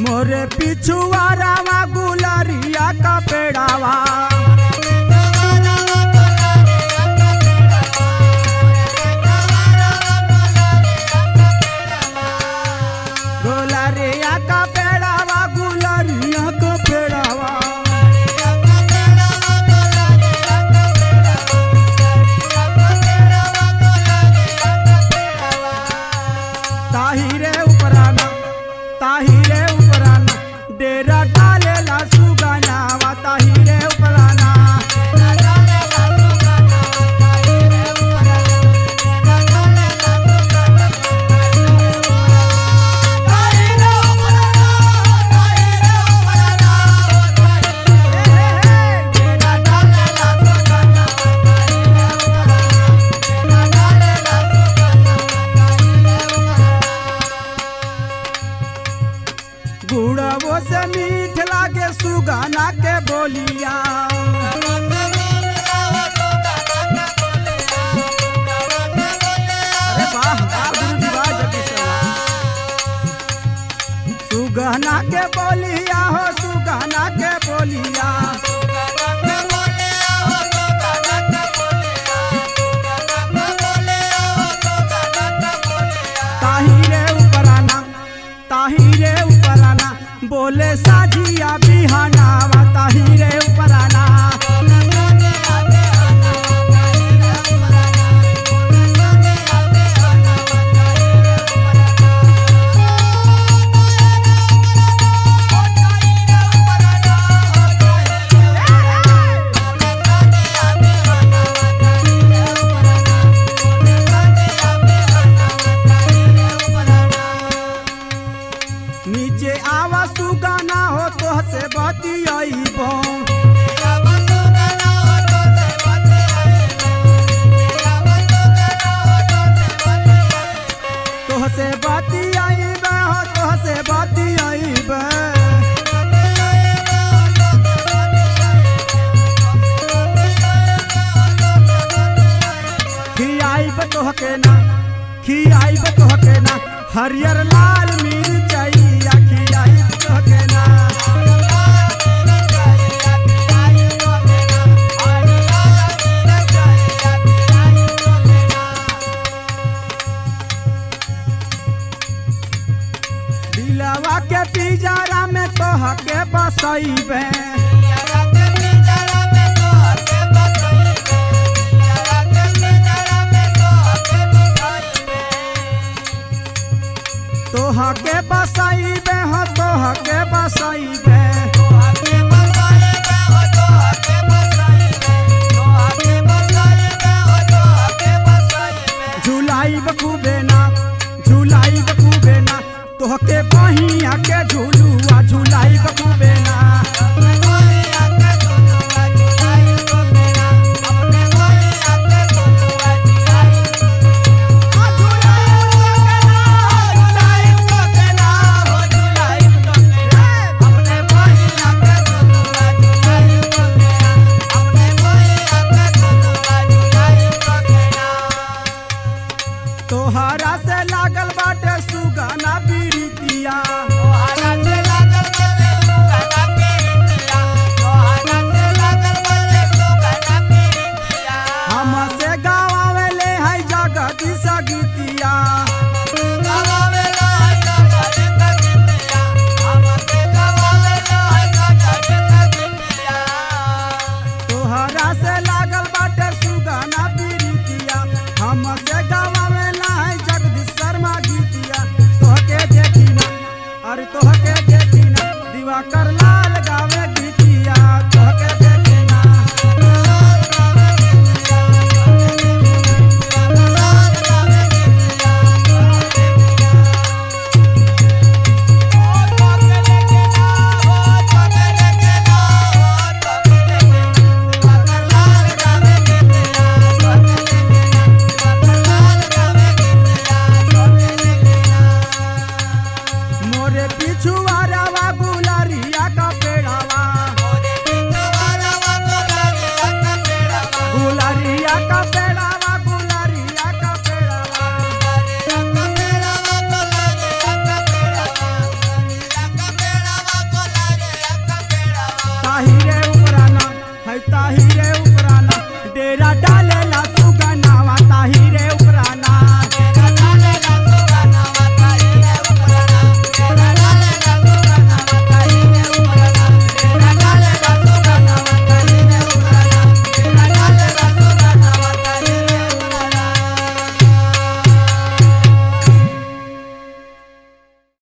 मोरे पिछुआरावा गुलरिया का पेड़ावा गुलरिया का पेड़ावा गुलरिया का पेड़ावा ताहिरे उपराना ताहिरे उपराना डेरा डालेला सुगनावा ताहिरे उपराना गुड़ावो से मीठ लागे सुगाना के बोलिया अरे वाह सुगाना के बोलिया हो सुगाना के बोलिया ताहिरे उपराना ताहिरे उपराना बोले साजिया बिहानावा ताहिरे उपराना नीचे आवा सुगाना हो तो से बतियाइबो तो से बतियाइबे हो तो से बतियाइबे खियाइब तोहके ना खियाइब तोहके ना हरियर लाल मिर्चैया खियाइब तोहके ना दिलवा के पिंजरा में तोहके बसैबे तोहके बसैबे हो तोहके बसैबे झुलाइब खूबे ना झुलाइब खूबे ना तोहके बहिया के झुलुआ झुलाइब खूबे ना तोहरा से